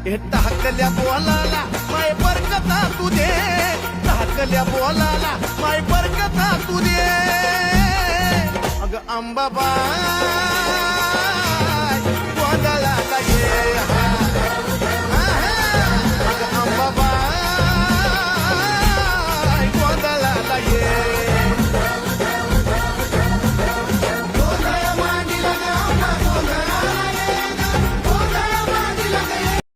हे टाकल्या बोलाला माय बरकता तू दे, टाकल्या बोलाला माय बरकता तू दे. अग अंबाबा